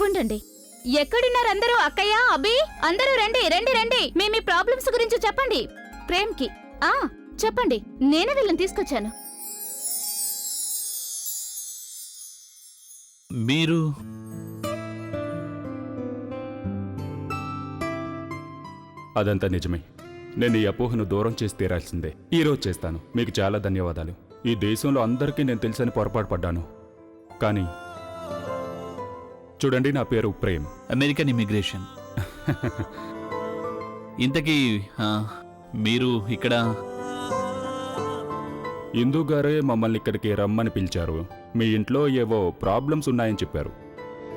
ఉండండి. ఎక్కడున్నారు అందరూ? అక్కయ్య, అభి, అందరూ రండి రండి రండి. మీ ప్రాబ్లమ్స్ గురించి చెప్పండి ప్రేమ్కి. చెప్పండి, నేనే వీళ్ళని తీసుకొచ్చాను. మీరు అదంతా నిజమే. నేను ఈ అపోహను దూరం చేసి తీరాల్సిందే. ఈరోజు చేస్తాను. మీకు చాలా ధన్యవాదాలు. ఈ దేశంలో అందరికీ నేను తెలుసని పొరపాటు పడ్డాను. కానీ చూడండి, నా పేరు ప్రేమ్. American immigration. ఇంతకీ మీరు ఇక్కడ? ఇందు గారే మమ్మల్ని ఇక్కడికి రమ్మని పిలిచారు. మీ ఇంట్లో ఏవో ప్రాబ్లమ్స్ ఉన్నాయని చెప్పారు.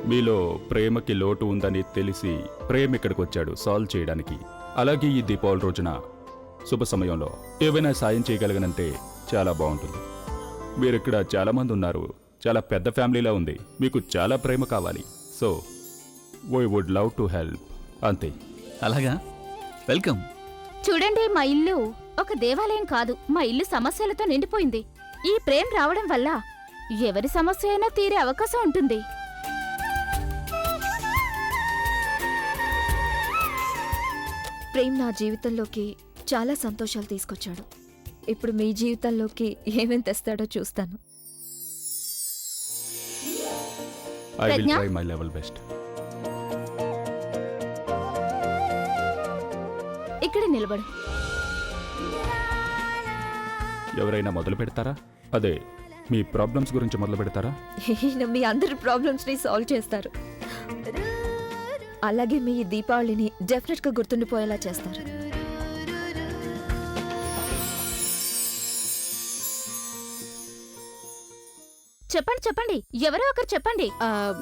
మీలో ప్రేమకి లోటు ఉందని తెలిసి ప్రేమ్ ఇక్కడికి వచ్చాడు సాల్వ్ చేయడానికి. అలాగే ఈ దీపావళి రోజున శుభ సమయంలో ఏవైనా సాయం చేయగలిగినంటే చాలా బాగుంటుంది. మీరిక్కడ చాలామంది ఉన్నారు. చాలా పెద్ద ఫ్యామిలీలా ఉంది. మీకు చాలా ప్రేమ కావాలి. So we would love to help. అంతే. అలాగా, వెల్కమ్. చూడండి, మా ఇల్లు ఒక దేవాలయం కాదు. మా ఇల్లు సమస్యలతో నిండిపోయింది. ఈ ప్రేమ్ రావడం వల్ల ఎవరి సమస్య అయినా తీరే అవకాశం ఉంటుంది. ప్రేమ్ నా జీవితంలోకి చాలా సంతోషాలు తీసుకొచ్చాడు. ఇప్పుడు మీ జీవితంలోకి ఏమేం తెస్తాడో చూస్తాను. ఐ విల్ ప్రజ్ఞ? Try my level best. ఇక్కడ నిలబడు. ఎవరైనా మొదలు పెడతారా? అదే, మీ ప్రాబ్లమ్స్ గురించి మొదలు పెడతారా? ఈయన మీ అందరి ప్రాబ్లమ్స్ ని సాల్వ్ చేస్తారు. అలాగే మీ ఈ దీపావళిని డెఫినెట్ గా గుర్తుండిపోయేలా చేస్తారు. చెప్పండి చెప్పండి, ఎవరో ఒకరు చెప్పండి.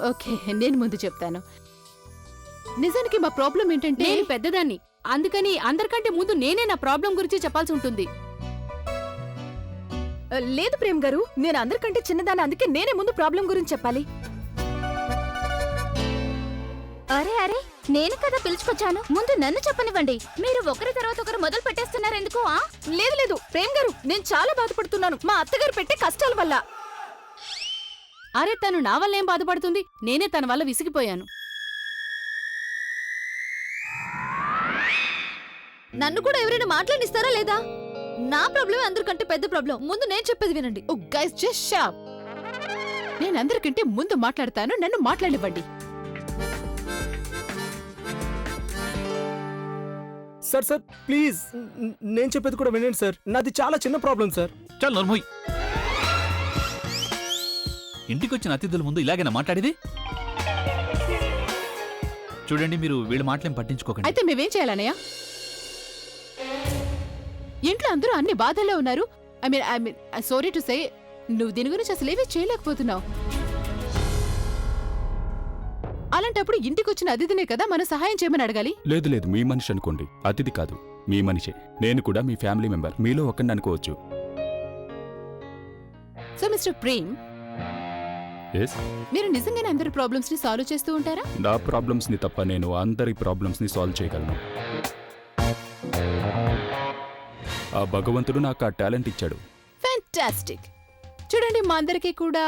ఓకే, నేను ముందు చెప్తాను. నిజానికి మా ప్రాబ్లం ఏంటంటే, నేను పెద్దదాన్ని, అందుకని అందరికంటే ముందు నేనే నా ప్రాబ్లం గురించి చెప్పాల్సి ఉంటుంది. లేదు ప్రేమ్ గారు, నేను అందరికంటే చిన్నదాన్ని, అందుకే నేనే ముందు ప్రాబ్లం గురించి చెప్పాలి. అరే అరే, నేను కదా పిలుచుకొచ్చాను. ముందు నన్ను చెప్పనివ్వండి. మీరు ఒకరి తర్వాత ఒకరు మొదలు పెట్టేస్తున్నారు ఎందుకు? లేదు లేదు ప్రేమ్ గారు, నేను చాలా బాధపడుతున్నాను మా అత్తగారు పెట్టే కష్టాల వల్ల. అరే, తను నా వల్ల ఏం బాధపడుతుంది? నేనే తన వల్ల విసిగిపోయాను. నన్ను కూడా ఎవరైనా మాట్లాడిస్తారా లేదా? నా ప్రాబ్లమే అందరికంటే పెద్ద ప్రాబ్లం. ముందు నేను చెప్పేది వినండి. ఓ గైస్, జస్ట్ షాప్. నేను అందరికంటే ముందు మాట్లాడతాను, నన్ను మాట్లాడివ్వండి. సార్ సార్ ప్లీజ్, నేను చెప్పేది కూడా వినండి సార్. నాది చాలా చిన్న ప్రాబ్లం సార్. చాలు నోర్మోయ్. ఇంటికొచ్చిన అతిథుల ముందు ఇలాగైనా మాట్లాడేది? చూడండి, మీరు వీళ్ళ మాటలేం పట్టించుకోకండి. అయితే మేమేం చేయాలన్నయ్య? ఇంట్లో అందరూ అన్ని బాధల్లో ఉన్నారు. I mean sorry to say, నువ్వు దీని గురించి అసలు ఏమీ చేయలేకపోతున్నావు. అలాంటప్పుడు ఇంటికొచ్చిన అతిథినే కదా మనం సహాయం చేయమని అడగాలి. లేదు లేదు, మీ మనిషి అనుకోండి. అతిథి కాదు, మీ మనిషే. నేను కూడా మీ ఫ్యామిలీ మెంబర్, మీలో ఒక్కడిని అనుకోవచ్చు. సో మిస్టర్ ప్రేమ్, ఎస్, మీరు నిజంగానే అందరి ప్రాబ్లమ్స్ ని సాల్వ్ చేస్తూ ఉంటారా? నా ప్రాబ్లమ్స్ ని తప్ప నేను అందరి ప్రాబ్లమ్స్ ని సాల్వ్ చేయగలను. ఆ భగవంతుడు నాకు ఆ టాలెంట్ ఇచ్చాడు. ఫ్యాంటాస్టిక్. చూడండి, మా అందరికీ కూడా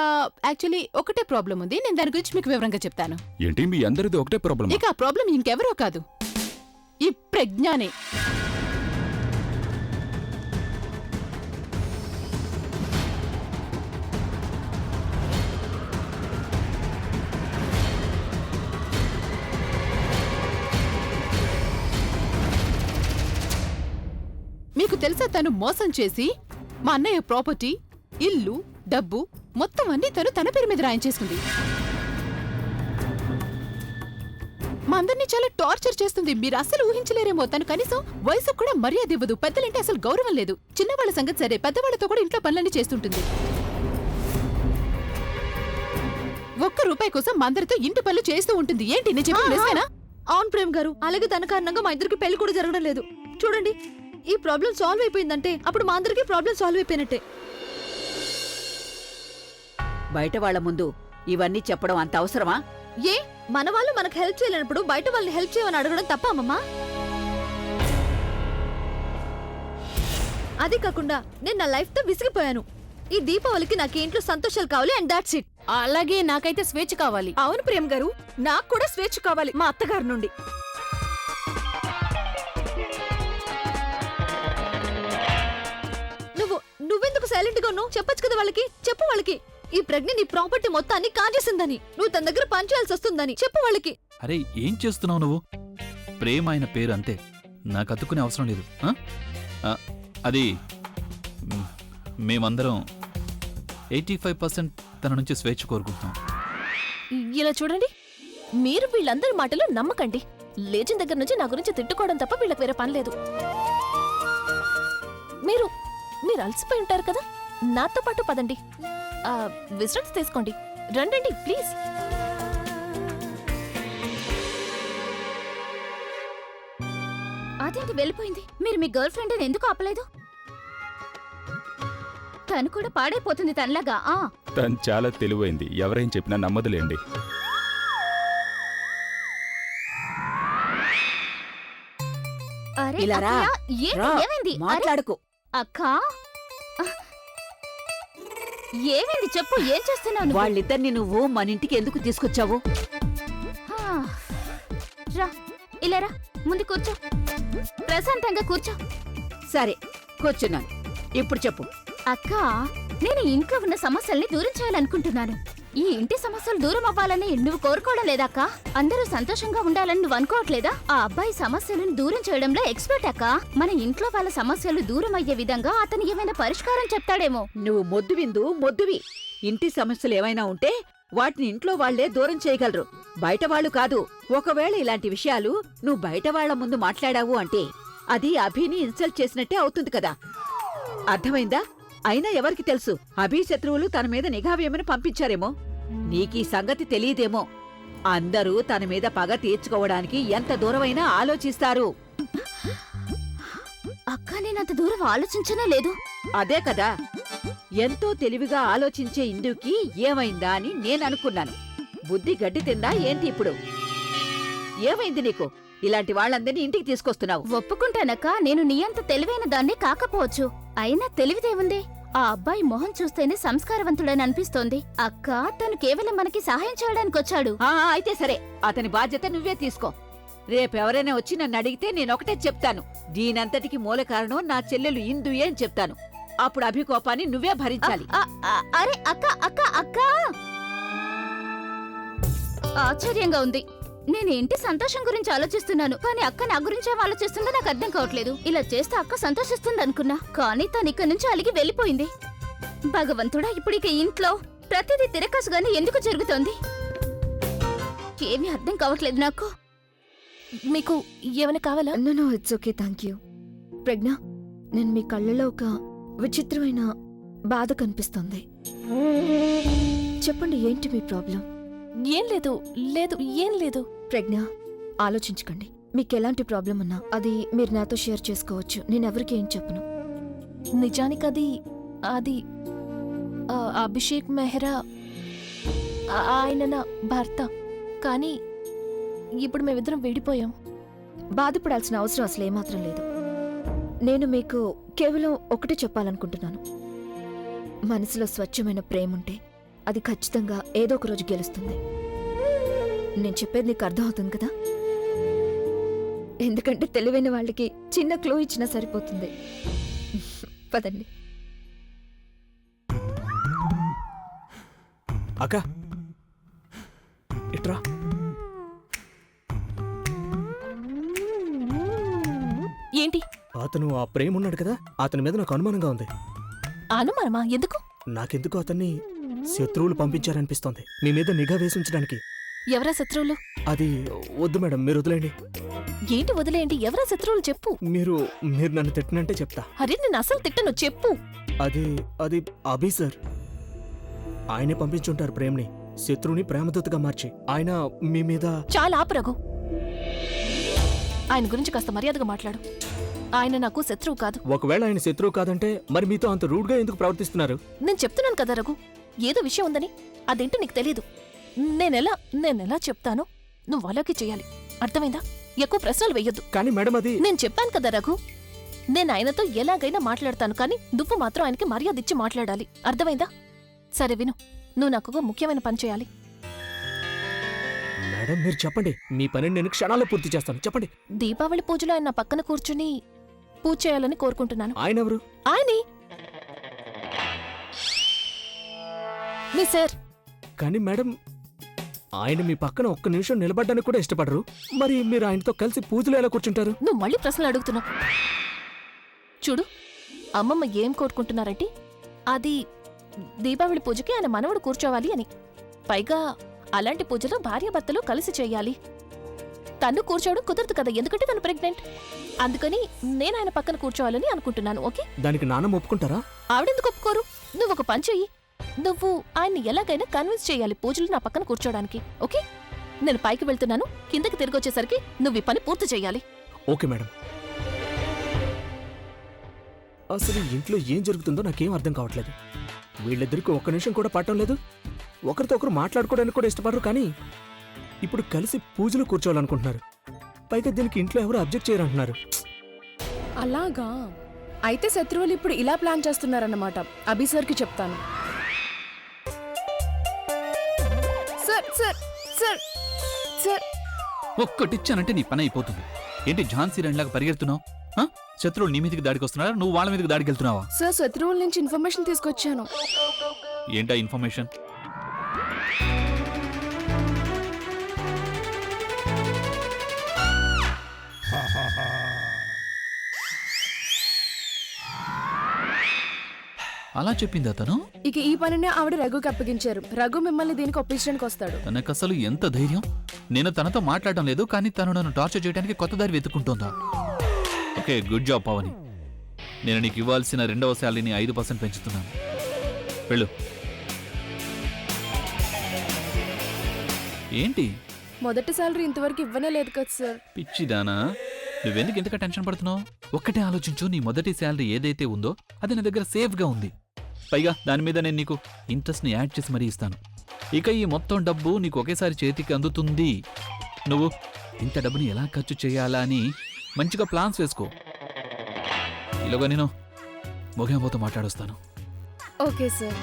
యాక్చువల్లీ ఒకటే ప్రాబ్లం ఉంది. నేను దాని గురించి మీకు వివరంగా చెప్తాను. ఏంటి, మీ అందరిది ఒకటే ప్రాబ్లం? ఇక ఆ ప్రాబ్లం ఇంకెవరో కాదు, ఈ ప్రజ్ఞానే. మీకు తెలుసా, తను మోసం చేసి మా అన్నయ్య ప్రాపర్టీ, ఇల్లు, డబ్బు మొత్తం అన్ని తన పేరు మీద రాయించేసుకుంది. మా అందరినీ చాలా టార్చర్ చేస్తుంది. మీరు అసలు ఊహించలేరేమో. తను కనీసం వయసుకు కూడా మర్యాద ఇవ్వదు. పెద్దలంటే అసలు గౌరవం లేదు. చిన్నవాళ్ళ సంగతి సరే, పెద్దవాళ్లతో కూడా ఇంట్లో పనులన్నీ చేస్తుంటుంది. ₹1 కోసం మా అందరితో ఇంటి పనులు చేస్తూ ఉంటుంది. ఏంటి నేను చెప్పిన నిజమేనా? అవును ప్రేమ్ గారు, అలాగే తన కారణంగా మా ఇద్దరికి పెళ్లి కూడా జరగడం లేదు. చూడండి, ఈ ప్రాబ్లం సాల్వ్ అయిపోయిందంటే అప్పుడు మా అందరికీ ప్రాబ్లం సాల్వ్ అయిపోయినట్టే. బయట వాళ్ల ముందు ఇవన్నీ చెప్పడం అంత అవసరమా? ఏ, మన వాళ్ళు మనకు హెల్ప్ చేయలేనప్పుడు బయట వాళ్ళని హెల్ప్ చేయమని అడగడం తప్ప అమ్మమ్మా? అది కాకుండా నేను నా లైఫ్ తో విసిగిపోయాను. ఈ దీపావళికి నాకు ఇంట్లో సంతోషాలు కావాలి, అండ్ దాట్స్ ఇట్. అలాగే నాకైతే స్వేచ్ఛ కావాలి. అవును ప్రేమ్ గారు, నాకు కూడా స్వేచ్ఛ కావాలి మా అత్తగారి నుండి. నువ్వెందుకు సైలెంట్ గా ఉన్నావు? చెప్పొచ్చు కదా వాళ్ళకి. చెప్పు వాళ్ళకి ఈ ప్రజ్ఞ నీ ప్రాపర్టీ మొత్తాన్ని కాజేసిందని, నువ్వు తన దగ్గర పనిచేయాల్సి వస్తుందని చెప్పు వాళ్ళకి. అరే ఏం చేస్తున్నావు నువ్వు? ప్రేమ ఆయన పేరు అంతే, నాకు అతుక్కునే అవసరం లేదు. అది మేమందరం 85% తన నుంచి స్వేచ్ఛ కోరుకుంటున్నాం. ఇలా చూడండి, మీరు వీళ్ళందరి మాటలు నమ్మకండి. లేచిన దగ్గర నుంచి నా గురించి తిట్టుకోవడం తప్ప వీళ్ళకి వేరే పని లేదు. మీరు అలసిపోయి ఉంటారు కదా, నాతో పాటు పదండి, విశ్రాంతి తీసుకోండి. రండి ప్లీజ్. అదేంటి వెళ్ళిపోయింది? మీరు మీ గర్ల్ ఫ్రెండ్ ఎందుకు ఆపలేదు? తను కూడా పాడైపోతుంది తనలాగా. తను చాలా తెలివైంది, ఎవరేం చెప్పినా నమ్మదులేండి. అరే ఇలా రా. అక్కయ్య, రా. ఏమైంది? అరే, మాట్లాడుకో. అక్క ఏమైంది చెప్పు, ఏం చేస్తున్నావు నువ్వు? వాళ్ళిద్దరిని నువ్వు మన ఇంటికి ఎందుకు తీసుకొచ్చావు? రా, ఇలా రా, ముందు కూర్చో, ప్రశాంతంగా కూర్చో. సరే కూర్చున్నాను, ఇప్పుడు చెప్పు. అక్క, నేను ఇంట్లో ఉన్న సమస్యల్ని దూరం చేయాలనుకుంటున్నాను. ఈ ఇంటి సమస్యలు దూరం అవ్వాలని నువ్వు కోరుకోవడం లేదక్క? అందరూ సంతోషంగా ఉండాలని నువ్వు అనుకోవట్లేదా? ఆ అబ్బాయి సమస్యలను దూరం చేయడంలో ఎక్స్పర్ట్ అక్క. మన ఇంట్లో వాళ్ళ సమస్యలు దూరం అయ్యే విధంగా అతను ఏమైనా పరిష్కారం చెప్తాడేమో. నువ్వు మొద్దువి. ఇంటి సమస్యలు ఏమైనా ఉంటే వాటిని ఇంట్లో వాళ్లే దూరం చేయగలరు, బయట వాళ్ళు కాదు. ఒకవేళ ఇలాంటి విషయాలు నువ్వు బయట వాళ్ల ముందు మాట్లాడావు అంటే అది అభిని ఇన్సల్ట్ చేసినట్టే అవుతుంది కదా. అర్థమైందా? అయినా ఎవరికి తెలుసు, అభి శత్రువులు తన మీద నిఘా వేయమని పంపించారేమో. నీకీ సంగతి తెలియదేమో. అందరూ తన మీద పగ తీర్చుకోవడానికి ఎంత దూరమైనా ఆలోచిస్తారు. అక్క, నేనంత దూరం ఆలోచించనే లేదు. అదే కదా, ఎంతో తెలివిగా ఆలోచించే ఇందుకి ఏమైందా అని నేననుకున్నాను. బుద్ధి గడ్డి తిందా ఏంటి ఇప్పుడు? ఏమైంది నీకు? ఇలాంటి వాళ్ళందరినీ ఇంటికి తీసుకొస్తున్నావు. ఒప్పుకుంటానక్క, నేను నీ అంత తెలివైన దాన్ని కాకపోవచ్చు. అయినా తెలివిదేముంది? ఆ అబ్బాయి మొహం చూస్తేనే సంస్కారవంతుడని అనిపిస్తోంది. అక్క, తను కేవలం మనకి సహాయం చేయడానికి వచ్చాడు. అయితే సరే, అతని బాధ్యత నువ్వే తీసుకో. రేపెవరైనా వచ్చి నన్ను అడిగితే నేనొకటే చెప్తాను, దీనంతటికి మూల కారణం నా చెల్లెలు ఇందుయే అని చెప్తాను. అప్పుడు అభికోపాన్ని నువ్వే భరించాలి. అరే అక్క అక్క అక్క, ఆశ్చర్యంగా ఉంది. నేను ఇంటి సంతోషం గురించి ఆలోచిస్తున్నాను, కానీ అక్క నా గురించే ఆలోచిస్తుందో నాకు అర్థం కావట్లేదు. ఇలా చేస్తే అక్క సంతోషిస్తుంది అనుకున్నా, కానీ తను ఇక్కడి నుంచి అలిగి వెళ్ళిపోయింది. భగవంతుడా, ఇప్పుడు ఇక ఇంట్లో ప్రతిదీ తిరకాసుగానే ఎందుకు జరుగుతోంది? ఏమీ అర్థం కావట్లేదు నాకు. మీకు ఏమైనా కావాలా? No, it's okay, thank you. Pragya, నేను మీ కళ్ళలో ఒక విచిత్రమైన బాధ కనిపిస్తోంది. చెప్పండి, ఏంటి మీ ప్రాబ్లం? ఏం లేదు ఏం లేదు. ప్రజ్ఞ, ఆలోచించకండి. మీకెలాంటి ప్రాబ్లం ఉన్నా అది మీరు నాతో షేర్ చేసుకోవచ్చు. నేనెవరికి ఏం చెప్పను. నిజానికి అది అభిషేక్ మెహ్రా ఆయన నా భర్త, కానీ ఇప్పుడు మేమిద్దరం విడిపోయాం. బాధపడాల్సిన అవసరం అసలు ఏమాత్రం లేదు. నేను మీకు కేవలం ఒకటి చెప్పాలనుకుంటున్నాను. మనసులో స్వచ్ఛమైన ప్రేముంటే అది ఖచ్చితంగా ఏదో ఒక రోజు గెలుస్తుంది. నేను చెప్పేది నీకు అర్థమవుతుంది కదా? ఎందుకంటే తెలివైన వాళ్ళకి చిన్న క్లూ ఇచ్చినా సరిపోతుంది. పదండి. అక్క, ఇట్రా. ఏంటి? అతను ఆ ప్రేమ ఉన్నాడు కదా, అతని మీద నాకు అనుమానంగా ఉంది. అనుమానమా? ఎందుకు? నాకెందుకు అతన్ని శత్రువులు పంపించారనిపిస్తోంది, మీ మీద నిఘా వేసి ఉంచడానికి. ఎవరా శత్రువులు? అది వద్దు మేడం, మీరు వదిలేండి. ఏంటి వదిలేంటి? ఎవరా శత్రువులు చెప్పు. మీరు నన్ను తిట్టనంటే చెప్తా. అరే, నేను అసలు తిట్టను, చెప్పు. అది అభి సార్. ఆయనే పంపించుంటారు ప్రేమ్ని, శత్రువుని ప్రేమదూతగా మార్చి. ఆయన మీ మీద... చాలా ఆపు రఘు, ఆయన గురించి కాస్త మర్యాదగా మాట్లాడు. ఆయన నాకు శత్రువు కాదు. ఒకవేళ ఆయన శత్రువు కాదంటే మరి మీతో అంత రూడ్గా ఎందుకు ప్రవర్తిస్తున్నారు? నేను చెప్తున్నాను కదా రఘు, ఏదో విషయం ఉందని. అదేంటో నీకు తెలీదు. నేనెలా చెప్తానో నువ్వు అలాగే చెయ్యాలి, అర్థమైందా? ఎక్కువ ప్రశ్నలు వెయ్యొద్దు. కానీ మేడం, అది... నేను చెప్పాను కదా రఘు, నేను ఆయనతో ఎలాగైనా మాట్లాడతాను, కానీ నువ్వు మాత్రం ఆయనకి మర్యాద ఇచ్చి మాట్లాడాలి, అర్థమైందా? సరే విను, నువ్వు నాకు ఒక ముఖ్యమైన పని చేయాలి. మేడం మీరు చెప్పండి, మీ పనిని నేను క్షణాల్లో పూర్తి చేస్తాను. చెప్పండి. దీపావళి పూజలో ఆయన నా పక్కన కూర్చుని పూజ చేయాలని కోరుకుంటున్నాను. ఆయన ఎవరు? ఆయనే మీ సార్. కానీ మేడం, ఆయన మీ పక్కన ఒక్క నిమిషం నిలబడ్డానికి కూడా ఇష్టపడరు. మరి మీరు ఆయనతో కలిసి పూజలు ఎలా కూర్చుంటారు? నువ్వు మళ్ళీ ప్రశ్నలు అడుగుతున్నావు. చూడు, అమ్మమ్మ ఏం కోరుకుంటున్నారంటే అది దీపావళి పూజకి ఆయన మనవడు కూర్చోవాలి అని. పైగా అలాంటి పూజలో భార్యాభర్తలు కలిసి చెయ్యాలి. తను కూర్చోవడం కుదరదు కదా, ఎందుకంటే తను ప్రెగ్నెంట్. అందుకని నేను ఆయన పక్కన కూర్చోవాలని అనుకుంటున్నాను. ఓకే? దానికి నాన్న ఒప్పుకుంటారా? ఆవిడెందుకు ఒప్పుకోరు? నువ్వు ఒక పని చెయ్యి. నువ్వు ఆయన్ని ఎలాగైనా కన్విన్స్ చేయాలి పూజలు నా పక్కన కూర్చోడానికి. ఓకే? నేను పైకి వెళ్తున్నాను, కిందకి తిరిగి వచ్చేసరికి నువ్వు ఈ పని పూర్తి చెయ్యాలి. Okay madam. అసలు ఇంట్లో ఏం జరుగుతుందో నాకేం అర్థం కావట్లేదు. వీళ్ళిద్దరికి ఒక్క నిమిషం కూడా పట్టం లేదు. ఒకరితో ఒకరు మాట్లాడుకోవడానికి కూడా ఇష్టపడరు. కానీ ఇప్పుడు కలిసి పూజలు కూర్చోవాలనుకుంటున్నారు. పైగా దీనికి ఇంట్లో ఎవరు అబ్జెక్ట్ చేయరంటున్నారు. అలాగా? అయితే శత్రువులు ఇప్పుడు ఇలా ప్లాన్ చేస్తున్నారన్నమాట. అభి సార్కి చెప్తాను. సార్ సార్ సార్ సార్ ఒక్కటిచ్చానంటే నీ పని అయిపోతుంది. ఏంటి ఝాన్సీ రెండ్లాగా పరిగెడుతున్నావు? శత్రువులు నీ మీదకి దాడికి వస్తున్నారా, నువ్వు వాళ్ళ మీదకి దాడికి వెళ్తున్నావా? సార్ శత్రువుల నుంచి ఇన్ఫర్మేషన్ తీసుకొచ్చాను. ఏంటా ఇన్ఫర్మేషన్? అలా చెప్పింది అతను. ఇక ఈ పనిని ఆవిడ రఘుకి అప్పగించారు. రఘు మిమ్మల్ని దీనికి ఒప్పించడానికి వస్తాడు. తనకసలు ఎంత ధైర్యం! నేను తనతో మాట్లాడటం లేదు, కానీ తను నన్ను టార్చర్ చేయడానికి కొత్త దారి వెతుక్కుంటోందా? Okay, good job Pavani. నేను నీకు ఇవ్వాల్సిన 2వ శాలరీని 5% పెంచుతున్నాను. వెళ్ళు. ఏంటి మొదటి సాలరీ ఇంతవరకు ఇవ్వనే లేదు కదా సార్. పిచ్చిదానా, నువ్వెందుకు ఇంతగా టెన్షన్ పడుతున్నావు? ఒక్కటే ఆలోచించు, నీ మొదటి శాలరీ ఏదైతే ఉందో అది నా దగ్గర సేఫ్గా ఉంది. పైగా దాని మీద నేను నీకు ఇంట్రెస్ట్ని యాడ్ చేసి మరీ ఇస్తాను. ఇక ఈ మొత్తం డబ్బు నీకు ఒకేసారి చేతికి అందుతుంది. నువ్వు ఇంత డబ్బుని ఎలా ఖర్చు చేయాలా అని మంచిగా ప్లాన్స్ వేసుకో. ఇలాగా నేను మొగేమోతో మాట్లాడొస్తాను. Okay sir.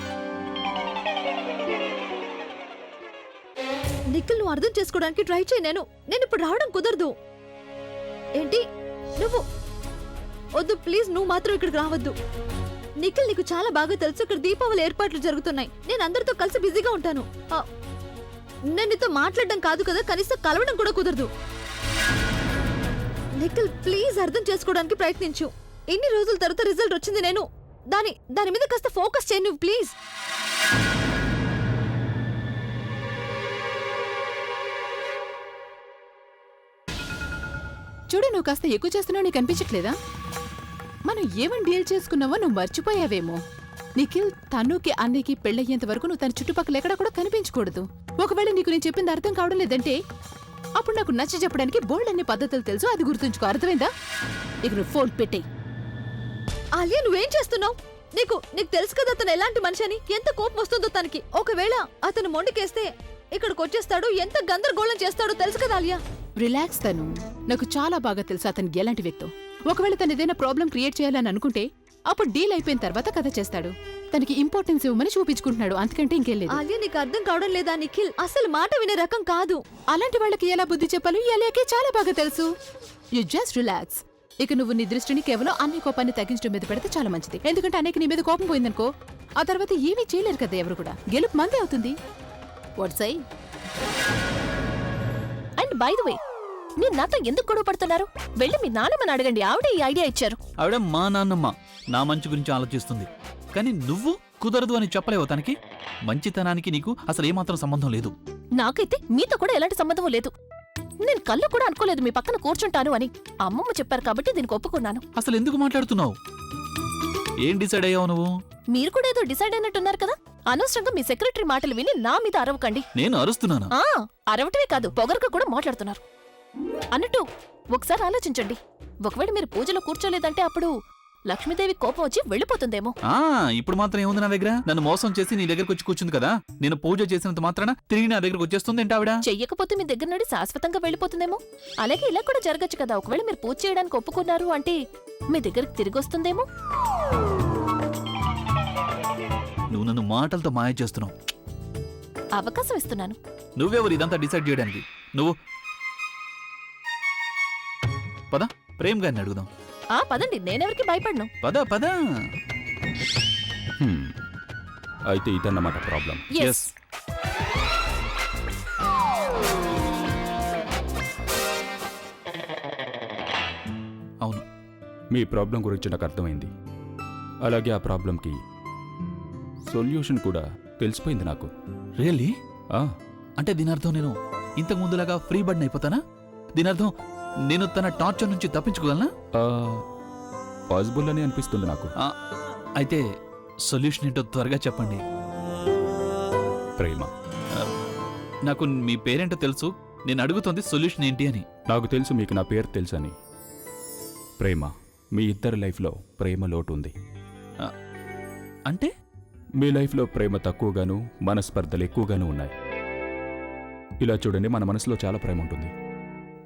నిఖిల్, నువ్వు అర్థం చేసుకోవడానికి ట్రై చేయి. నేను ఇప్పుడు రావడం కుదరదు. ఏంటి నువ్వు? వద్దు ప్లీజ్, నువ్వు మాత్రం ఇక్కడికి రావద్దు. నిఖిల్, నీకు చాలా బాగా తెలుసు ఇక్కడ దీపావళి ఏర్పాట్లు జరుగుతున్నాయి. నేను అందరితో కలిసి బిజీగా ఉంటాను. నేను నీతో మాట్లాడడం కాదు కదా, కనీసం కలవడం కూడా కుదరదు. నిఖిల్ ప్లీజ్ అర్థం చేసుకోవడానికి ప్రయత్నించు. ఇన్ని రోజుల తర్వాత రిజల్ట్ వచ్చింది. నేను దాని మీద కాస్త ఫోకస్ చేయి నువ్వు ప్లీజ్. చూడు, నువ్వు కాస్త ఎక్కువ చేస్తున్నావు. నీకు అనిపించట్లేదా? మనం ఏమని డీల్ చేసుకున్నావో నువ్వు మర్చిపోయావేమో. నిఖిల్, తనుకి అన్నయ్యకి పెళ్ళయ్యేంత వరకు నువ్వు తన చుట్టుపక్కల ఎక్కడా కూడా కనిపించకూడదు. ఒకవేళ నీకు నేను చెప్పింది అర్థం కావడం లేదంటే అప్పుడు నాకు నచ్చ చెప్పడానికి బోల్డ్ అన్ని పద్ధతులు తెలుసు. అది గుర్తుంచుకో, అర్థమైందా? ఇక నువ్వు ఫోన్ పెట్టేయ్. ఆలియా, నువ్వేం చేస్తున్నావు? నీకు తెలుసు కదా అతను ఎలాంటి మనిషి అని. ఎంత కోపం వస్తుందో తనకి. ఒకవేళ అతను మొండికేస్తే ఇక్కడికి వచ్చేస్తాడు, ఎంత గందరగోళం చేస్తాడో తెలుసు కదా ఆలియా. రిలాక్స్ తను. నాకు చాలా బాగా తెలుసు అతనికి ఎలాంటి వ్యక్తో. ఒకవేళ తను ఏదైనా ప్రాబ్లం క్రియేట్ చేయాలని అనుకుంటే అప్పుడు డీల్ అయిపోయిన తర్వాత కథ చేస్తాడు. తనకి ఇంపార్టెన్స్ ఇవ్వమని చూపించుకుంటున్నాడు, అంతకంటే ఇంకేం లేదు. ఆలియా, నీకు అర్థం కావడం లేదా? నిఖిల్ అసలు మాట వినే రకం కాదు. అలాంటి వాళ్ళకి ఎలా బుద్ధి చెప్పాలో ఎలాగే చాలా బాగా తెలుసు. You just relax. ఇక నువ్వు నీ దృష్టిని కేవలం అన్ని కోపాన్ని తగ్గించడం మీద పెడితే చాలా మంచిది. ఎందుకంటే అనేక నీ మీద కోపం పోయిందనుకో, ఆ తర్వాత ఏమీ చేయలేరు కదా ఎవరు కూడా. గెలుపు మందే అవుతుంది. వాట్సై? అండ్ బై ద వే, మీరు నాతో ఎందుకు గొడవ పడుతున్నారు? వెళ్ళి మీ నాన్నమ్మని అడగండి, ఆవిడ ఈ ఐడియా ఇచ్చారు. ఆవిడ మా నాన్నమ్మ, నా మంచి గురించి ఆలోచిస్తుంది. కానీ నువ్వు కుదరదు అని చెప్పలేవు తనకి. మంచితనానికి నీకు అసలు ఏమాత్రం సంబంధం లేదు. నాకైతే మీతో కూడా ఎలాంటి సంబంధం లేదు. నేను కళ్ళు కూడా అనుకోలేదు మీ పక్కన కూర్చుంటాను అని. అమ్మమ్మ చెప్పారు కాబట్టి దీనికి ఒప్పుకున్నాను. అసలు ఎందుకు మాట్లాడుతున్నావు? ఏం డిసైడ్ అయ్యావు నువ్వు? మీరు కూడా ఏదో డిసైడ్ అయినట్టున్నారు కదా. అనవసరంగా మీ సెక్రటరీ మాటలు విని నా మీద అరవకండి. నేను అరుస్తున్నానా? అరవటమే కాదు, పొగరుగా కూడా మాట్లాడుతున్నారు. అన్నట్టు ఒకసారి ఆలోచించండి. ఒకవేళ మీరు పూజలో కూర్చోలేదంటే అప్పుడు లక్ష్మీదేవి కోపం వచ్చి వెళ్ళిపోతుందేమో. ఇప్పుడు మాత్రం ఏముంది నా దగ్గర? నన్ను మోసం చేసి నీ దగ్గరకు వచ్చి కూర్చుంది కదా. నేను పూజ చేసినంత మాత్రాన తిరిగి నా దగ్గరకు వచ్చేస్తుంది ఏంటి ఆవిడ? చెయ్యకపోతే మీ దగ్గర నుండి శాశ్వతంగా వెళ్ళిపోతుందేమో. అలాగే ఇలా కూడా జరగచ్చు కదా. ఒకవేళ మీరు పూజ చేయడానికి ఒప్పుకున్నారు అంటే మీ దగ్గరికి తిరిగి వస్తుందేమో. నువ్వు నన్ను మాటలతో మాయ చేస్తున్నావు. అవకాశం ఇస్తున్నాను. నువ్వెవరు ఇదంతా డిసైడ్ చేయడానికి? నువ్వు పద, ప్రేమ్ గారిని అడుగుదాం. పదండి, నేనెవరికి భయపడను. పద పద. అయితే ఇదన్నమాట ప్రాబ్లం. ఎస్. అవును, మీ ప్రాబ్లం గురించి నాకు అర్థమైంది. అలాగే ఆ ప్రాబ్లంకి సొల్యూషన్ కూడా తెలిసిపోయింది నాకు. రియల్లీ? ఆ, అంటే దీని అర్థం నేను ఇంతకు ముందులాగా ఫ్రీ బర్డ్ అయిపోతానా? దీని అర్థం నేను తన టార్చర్ నుంచి తప్పించుకోగలనా? పాసిబుల్ అని అనిపిస్తుంది నాకు. అయితే సొల్యూషన్ ఏంటో త్వరగా చెప్పండి. ప్రేమ. నాకు మీ పేరేంటో తెలుసు, నేను అడుగుతోంది సొల్యూషన్ ఏంటి అని. నాకు తెలుసు మీకు నా పేరు తెలుసని. ప్రేమ. మీ ఇద్దరి లైఫ్లో ప్రేమ లోటు ఉంది. అంటే మీ లైఫ్లో ప్రేమ తక్కువగాను మనస్పర్ధలు ఎక్కువగాను ఉన్నాయి. ఇలా చూడండి, మన మనసులో చాలా ప్రేమ ఉంటుంది,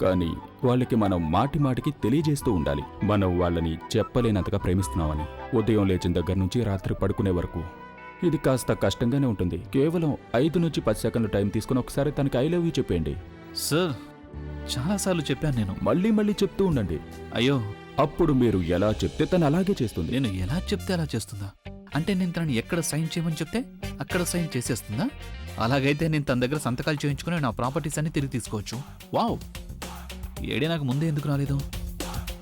కానీ వాళ్ళకి మనం మాటి మాటికి తెలియజేస్తూ ఉండాలి మనం వాళ్ళని చెప్పలేనంతగా ప్రేమిస్తున్నామని. ఉదయం లేచిన దగ్గర నుంచి రాత్రి పడుకునే వరకు ఇది కాస్త కష్టంగానే ఉంటుంది. కేవలం 5 నుంచి 10 సెకండ్లు టైం తీసుకుని ఒకసారి తనకి ఐ లవ్ యూ చెప్పేయండి. సార్, చాలాసార్లు చెప్పాను నేను. మళ్ళీ మళ్ళీ చెప్తూ ఉండండి. అయ్యో, అప్పుడు మీరు ఎలా చెప్తే తను అలాగే చేస్తుంది. నేను ఎలా చెప్తే అలా చేస్తుందా? అంటే నేను తనని ఎక్కడ సైన్ చేయమని చెప్తే అక్కడ సైన్ చేసేస్తుందా? అలాగైతే నేను తన దగ్గర సంతకాలు చేయించుకుని నా ప్రాపర్టీస్ అన్ని తిరిగి తీసుకోవచ్చు. వావ్, ఏడే నాకు ముందే ఎందుకు రాలేదు?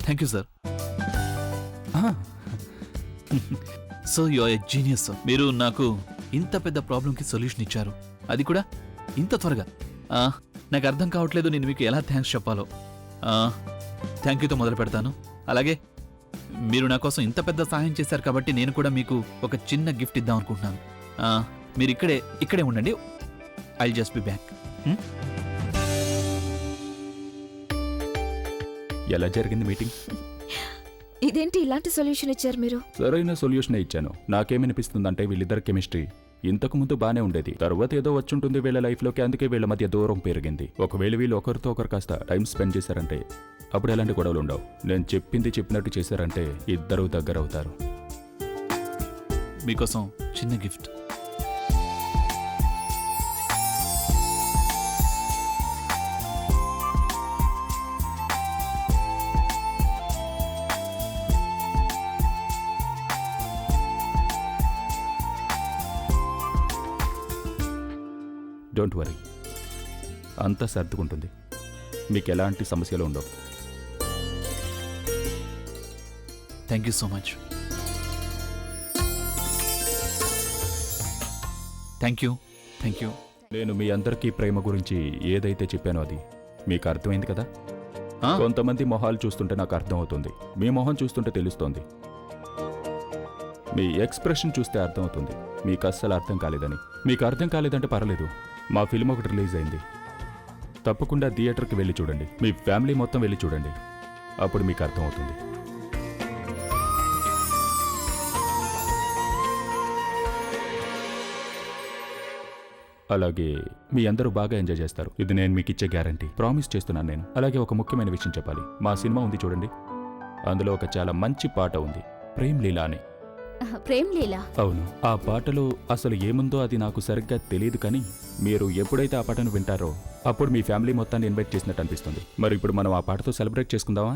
Thank you sir. So you are a genius sir. మీరు నాకు ఇంత పెద్ద ప్రాబ్లంకి సొల్యూషన్ ఇచ్చారు, అది కూడా ఇంత త్వరగా. నాకు అర్థం కావట్లేదు నేను మీకు ఎలా థ్యాంక్స్ చెప్పాలో. థ్యాంక్ యూతో మొదలు పెడతాను. అలాగే మీరు నా కోసం ఇంత పెద్ద సహాయం చేశారు కాబట్టి నేను కూడా మీకు ఒక చిన్న గిఫ్ట్ ఇద్దాం అనుకుంటున్నాను. మీరు ఇక్కడే ఉండండి. I'll just be back. ఎలా జరిగింది మీటింగ్? ఇదేంటి ఇలాంటి సొల్యూషన్ ఇచ్చారు మీరు? సరైన సొల్యూషనే ఇచ్చాను. నాకేమనిపిస్తుందంటే వీళ్ళిద్దరి కెమిస్ట్రీ ఇంతకు ముందు బానే ఉండేది, తర్వాత ఏదో వచ్చుంటుంది వీళ్ళ లైఫ్లోకి, అందుకే వీళ్ళ మధ్య దూరం పెరిగింది. ఒకవేళ వీళ్ళు ఒకరితో ఒకరు కాస్త టైం స్పెండ్ చేశారంటే అప్పుడు ఎలాంటి గొడవలు ఉండవు. నేను చెప్పింది చెప్పినట్టు చేశారంటే ఇద్దరు దగ్గర అవుతారు. మీకోసం చిన్న గిఫ్ట్. డోంట్ వరీ, అంతా సర్దుకుంటుంది. మీకు ఎలాంటి సమస్యలు ఉండవు. Thank you so much. Thank you. నేను మీ అందరికీ ప్రేమ గురించి ఏదైతే చెప్పానో అది మీకు అర్థమైంది కదా? కొంతమంది మొహాలు చూస్తుంటే నాకు అర్థమవుతుంది, మీ మొహం చూస్తుంటే తెలుస్తోంది, మీ ఎక్స్ప్రెషన్ చూస్తే అర్థమవుతుంది మీకు అస్సలు అర్థం కాలేదని. మీకు అర్థం కాలేదంటే పర్లేదు, మా ఫిల్మ్ ఒకటి రిలీజ్ అయింది, తప్పకుండా థియేటర్కి వెళ్ళి చూడండి. మీ ఫ్యామిలీ మొత్తం వెళ్ళి చూడండి, అప్పుడు మీకు అర్థమవుతుంది. అలాగే మీ అందరూ బాగా ఎంజాయ్ చేస్తారు, ఇది నేను మీకు ఇచ్చే గ్యారంటీ, ప్రామిస్ చేస్తున్నాను నేను. అలాగే ఒక ముఖ్యమైన విషయం చెప్పాలి. మా సినిమా ఉంది చూడండి, అందులో ఒక చాలా మంచి పాట ఉంది, ప్రేమ్ లీలా అని. ప్రేమ్ లీలా? అవును. ఆ పాటలో అసలు ఏముందో అది నాకు సరిగ్గా తెలియదు, కానీ మీరు ఎప్పుడైతే ఆ పాటను వింటారో అప్పుడు మీ ఫ్యామిలీ మొత్తాన్ని ఇన్వైట్ చేసినట్టు అనిపిస్తుంది. మరి ఇప్పుడు మనం ఆ పాటతో సెలబ్రేట్ చేసుకుందామా?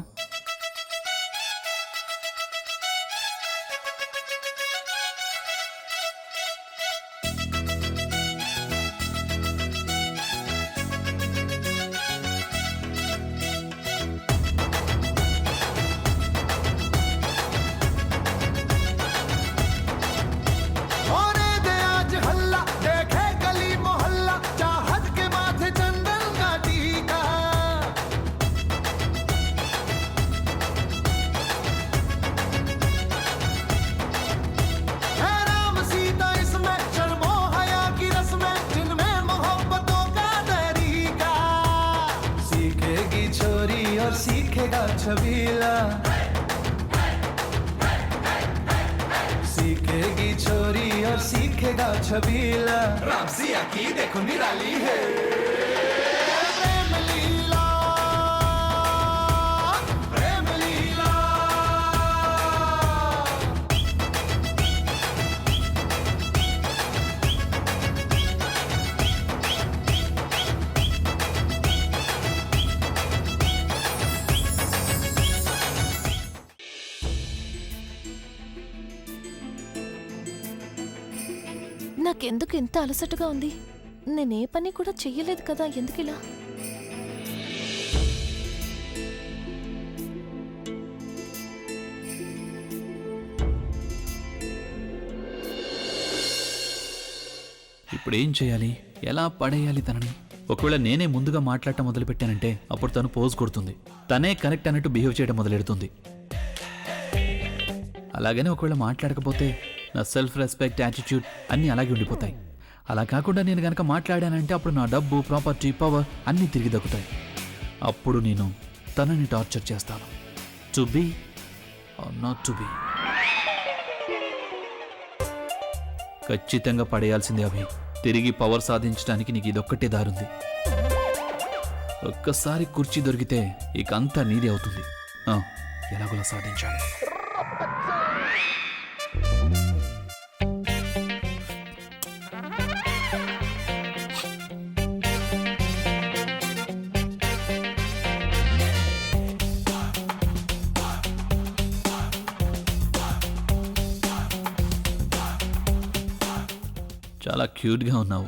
सीखेगा छबीला, सीखेगी छोरी और सीखेगा छबीला, रामसिया की देखो निराली है प्रेम लीला, प्रेम लीला। నాకెందుకు ఇంత అలసటగా ఉంది? నేనే పని కూడా చెయ్యలేదు కదా, ఎందుకిలా? ఇప్పుడు ఏం చేయాలి? ఎలా పడేయాలి తనని? ఒకవేళ నేనే ముందుగా మాట్లాడటం మొదలుపెట్టానంటే అప్పుడు తను పోజ్ కొడుతుంది, తనే కనెక్ట్ అన్నట్టు బిహేవ్ చేయడం మొదలెడుతుంది. అలాగనే ఒకవేళ మాట్లాడకపోతే నా సెల్ఫ్ రెస్పెక్ట్, యాటిట్యూడ్ అన్నీ అలాగే ఉండిపోతాయి. అలా కాకుండా నేను గనక మాట్లాడానంటే అప్పుడు నా డబ్బు, ప్రాపర్టీ, పవర్ అన్నీ తిరిగి దక్కుతాయి. అప్పుడు నేను తనని టార్చర్ చేస్తాను. To be or not to be. ఖచ్చితంగా పడేయాల్సిందే అభి. తిరిగి పవర్ సాధించడానికి నీకు ఇదొక్కటే దారుంది. ఒక్కసారి కుర్చీ దొరికితే ఇక అంతా నీదే అవుతుంది. ఎలాగోలా సాధించాలి. చాలా క్యూట్గా ఉన్నావు.